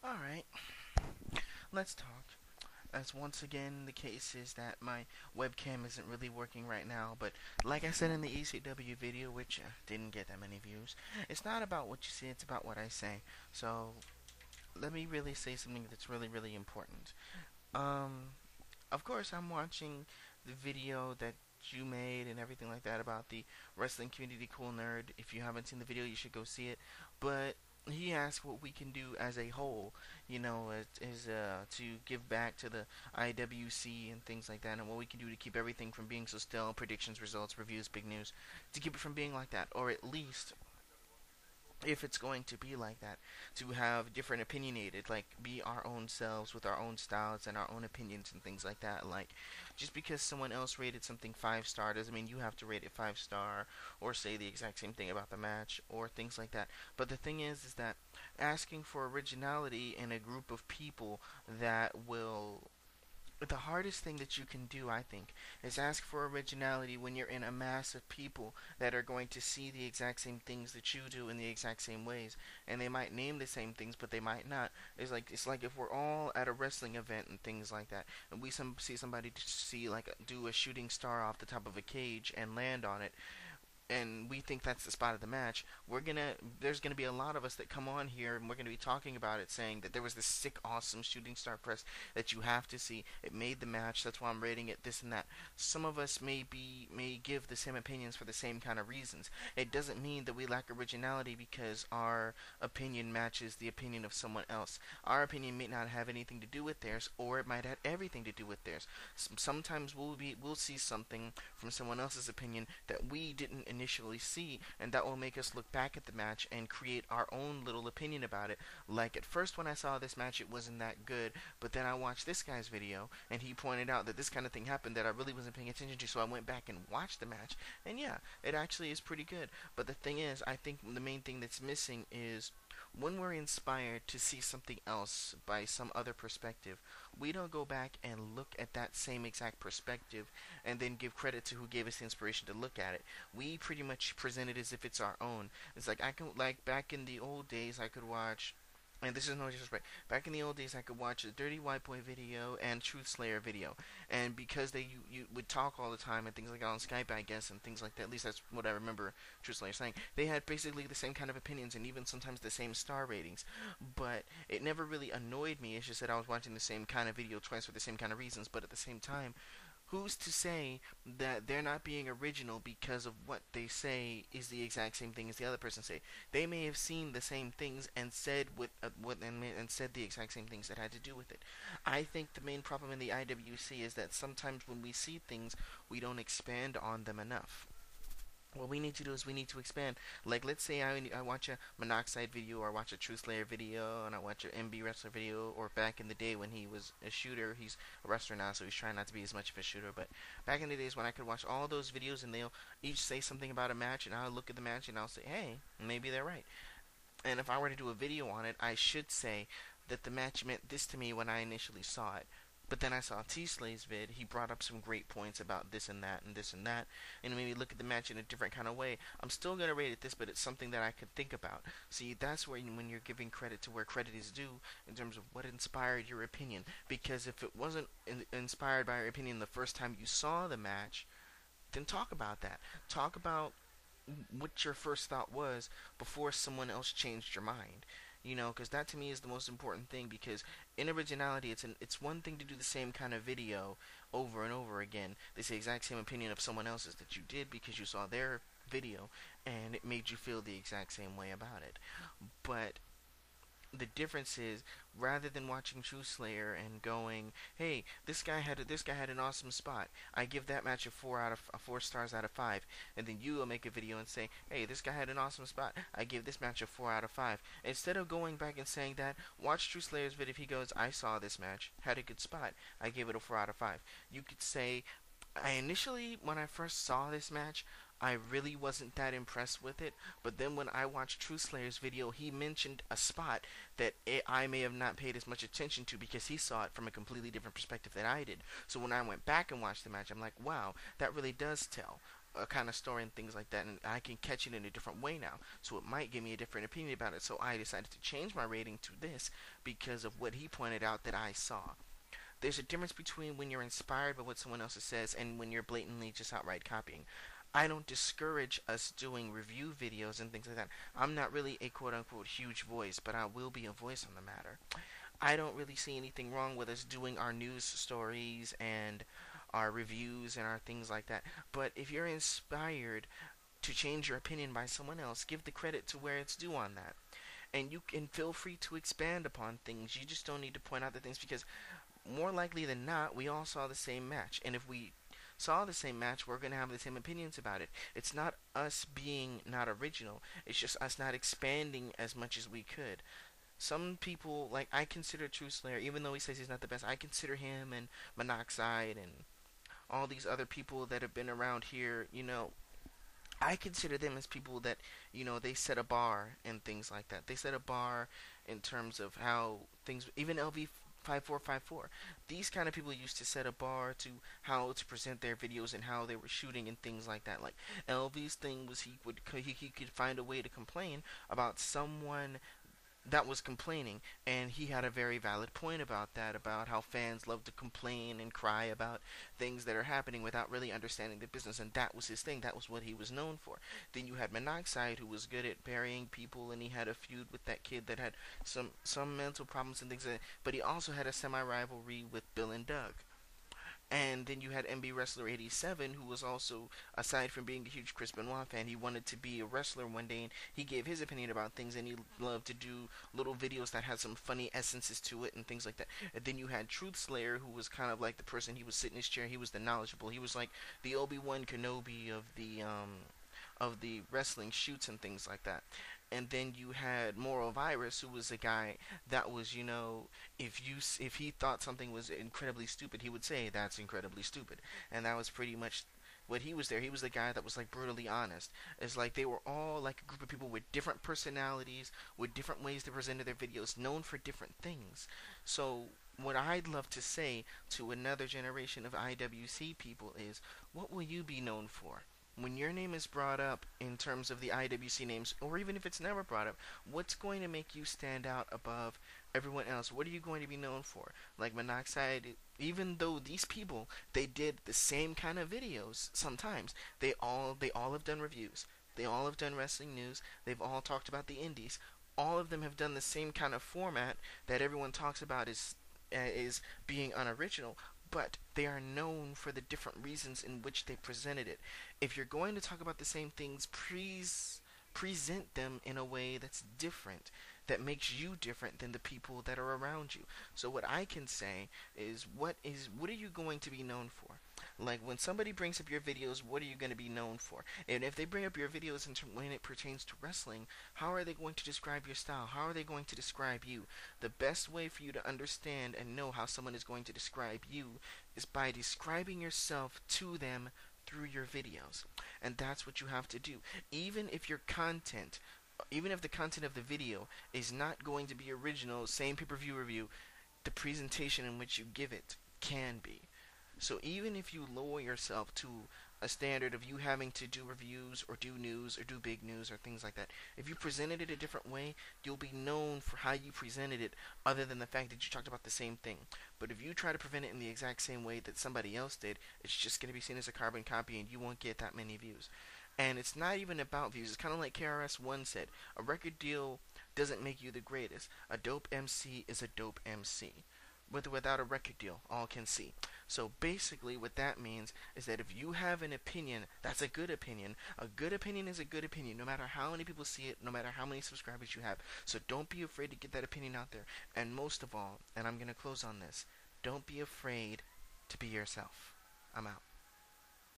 Alright, let's talk. As once again, the case is that my webcam isn't really working right now, but like I said in the ECW video, which didn't get that many views, it's not about what you see, it's about what I say. So, let me really say something that's really, really important. Um, of course, I'm watching the video that you made and everything like that about the wrestling community cool nerd. If you haven't seen the video, you should go see it. But he asked what we can do as a whole, to give back to the IWC and things like that, and what we can do to keep everything from being so stale, predictions, results, reviews, big news, to keep it from being like that, or at least if it's going to be like that, to have different opinionated, like be our own selves with our own styles and our own opinions and things like that. Like, just because someone else rated something 5 star doesn't mean you have to rate it 5 star or say the exact same thing about the match or things like that. But the thing is that asking for originality in a group of people that will the hardest thing that you can do, I think, is ask for originality when you're in a mass of people that are going to see the exact same things that you do in the exact same ways, and they might name the same things, but they might not. It's like if we're all at a wrestling event and things like that, and we see somebody see like do a shooting star off the top of a cage and land on it, and we think that's the spot of the match, there's gonna be a lot of us that come on here and we're gonna be talking about it, saying that there was this sick, awesome shooting star press that you have to see. It made the match. That's why I'm rating it this and that. Some of us may give the same opinions for the same kind of reasons. It doesn't mean that we lack originality because our opinion matches the opinion of someone else. Our opinion may not have anything to do with theirs, or it might have everything to do with theirs. Sometimes we'll see something from someone else's opinion that we didn't initially see, and that will make us look back at the match and create our own little opinion about it. Like at first, when I saw this match, it wasn't that good, but then I watched this guy's video, and he pointed out that this kind of thing happened that I really wasn't paying attention to, so I went back and watched the match, and yeah, it actually is pretty good. But the thing is, I think the main thing that's missing is when we're inspired to see something else by some other perspective, we don't go back and look at that same exact perspective and then give credit to who gave us the inspiration to look at it. We pretty much present it as if it's our own. It's like I can like back in the old days I could watch, and this is no disrespect. Back in the old days, I could watch a Dirty White Boy video and Truth Slayer video, and because you would talk all the time and things like that on Skype, I guess, and things like that. At least that's what I remember Truth Slayer saying. They had basically the same kind of opinions and even sometimes the same star ratings, but it never really annoyed me. It's just that I was watching the same kind of video twice for the same kind of reasons. But at the same time, who's to say that they're not being original because of what they say is the exact same thing as the other person say? They may have seen the same things and said and said the exact same things that had to do with it. I think the main problem in the IWC is that sometimes when we see things, we don't expand on them enough. What we need to do is we need to expand. Like, let's say I watch a Monoxide video, or watch a True Slayer video, and I watch a MB Wrestler video, or back in the day when he was a shooter, he's a wrestler now, so he's trying not to be as much of a shooter, but back in the days when I could watch all those videos and they'll each say something about a match, and I'll look at the match and I'll say, hey, maybe they're right. And if I were to do a video on it, I should say that the match meant this to me when I initially saw it. But then I saw T Slay's vid. He brought up some great points about this and that and this and that, and it made me look at the match in a different kind of way. I'm still gonna rate it this, but it's something that I could think about. See, that's where when you're giving credit to where credit is due in terms of what inspired your opinion. Because if it wasn't inspired by your opinion the first time you saw the match, then talk about that. Talk about what your first thought was before someone else changed your mind. Because that to me is the most important thing. Because in originality, it's one thing to do the same kind of video over and over again. This exact same opinion of someone else's that you did because you saw their video and it made you feel the exact same way about it. But the difference is, rather than watching True Slayer and going, "Hey, this guy had an awesome spot. I give that match a 4 stars out of 5," and then you will make a video and say, "Hey, this guy had an awesome spot. I give this match a 4 out of 5." Instead of going back and saying that, watch True Slayer's video. If he goes, "I saw this match, had a good spot. I gave it a 4 out of 5." You could say, I initially, when I first saw this match, I really wasn't that impressed with it. But then when I watched True Slayer's video, he mentioned a spot that I may have not paid as much attention to because he saw it from a completely different perspective than I did. So when I went back and watched the match, I'm like, wow, that really does tell. a kind of story and things like that, and I can catch it in a different way now. So it might give me a different opinion about it. So I decided to change my rating to this because of what he pointed out that I saw. There's a difference between when you're inspired by what someone else says and when you're blatantly just outright copying. I don't discourage us doing review videos and things like that. I'm not really a quote unquote huge voice, but I will be a voice on the matter. I don't really see anything wrong with us doing our news stories and our reviews and our things like that. But if you're inspired to change your opinion by someone else, give the credit to where it's due on that. And you can feel free to expand upon things. You just don't need to point out the things because more likely than not, we all saw the same match. And if we saw the same match, we're going to have the same opinions about it. It's not us being not original, it's just us not expanding as much as we could. Some people, like I consider True Slayer, even though he says he's not the best, I consider him and Monoxide and all these other people that have been around here, I consider them as people that, they set a bar and things like that. They set a bar in terms of how things, even LV 5454. These kind of people used to set a bar to how to present their videos and how they were shooting and things like that. Like LV's thing was he could find a way to complain about someone that was complaining, and he had a very valid point about that, about how fans love to complain and cry about things that are happening without really understanding the business, and that was his thing. That was what he was known for. Then you had Monoxide, who was good at burying people, and he had a feud with that kid that had some mental problems and things like that, but he also had a semi-rivalry with Bill and Doug. And then you had MB Wrestler 87, who was also, aside from being a huge Chris Benoit fan, he wanted to be a wrestler one day, and he gave his opinion about things, and he loved to do little videos that had some funny essences to it and things like that. And then you had Truth Slayer, who was kind of like the person, he would sit in his chair, he was the knowledgeable, he was like the Obi-Wan Kenobi of the wrestling shoots and things like that. And then you had Moral Virus, who was a guy that was, if he thought something was incredibly stupid, he would say that's incredibly stupid, and that was pretty much what he was there. He was the guy that was like brutally honest. It's like they were all like a group of people with different personalities, with different ways they presented their videos, known for different things. So what I'd love to say to another generation of IWC people is, what will you be known for? When your name is brought up in terms of the IWC names, or even if it's never brought up, what's going to make you stand out above everyone else? What are you going to be known for? Like Monoxide, even though these people, they did the same kind of videos sometimes, they all have done reviews. They all have done wrestling news. They've all talked about the indies. All of them have done the same kind of format that everyone talks about is being unoriginal, but they are known for the different reasons in which they presented it. If you're going to talk about the same things, please present them in a way that's different, that makes you different than the people that are around you. So what I can say is what are you going to be known for? Like when somebody brings up your videos, what are you going to be known for? And if they bring up your videos when it pertains to wrestling, how are they going to describe your style? How are they going to describe you? The best way for you to understand and know how someone is going to describe you is by describing yourself to them through your videos. And that's what you have to do. Even if the content of the video is not going to be original, same pay-per-view review, the presentation in which you give it can be. So even if you lower yourself to a standard of you having to do reviews or do news or do big news or things like that, if you presented it a different way, you'll be known for how you presented it, other than the fact that you talked about the same thing. But if you try to present it in the exact same way that somebody else did, it's just going to be seen as a carbon copy and you won't get that many views. And it's not even about views. It's kind of like KRS-One said, a record deal doesn't make you the greatest. A dope MC is a dope MC. With or without a record deal, all can see. So basically what that means is that if you have an opinion, that's a good opinion. A good opinion is a good opinion, no matter how many people see it, no matter how many subscribers you have. So don't be afraid to get that opinion out there. And most of all, and I'm going to close on this, don't be afraid to be yourself. I'm out.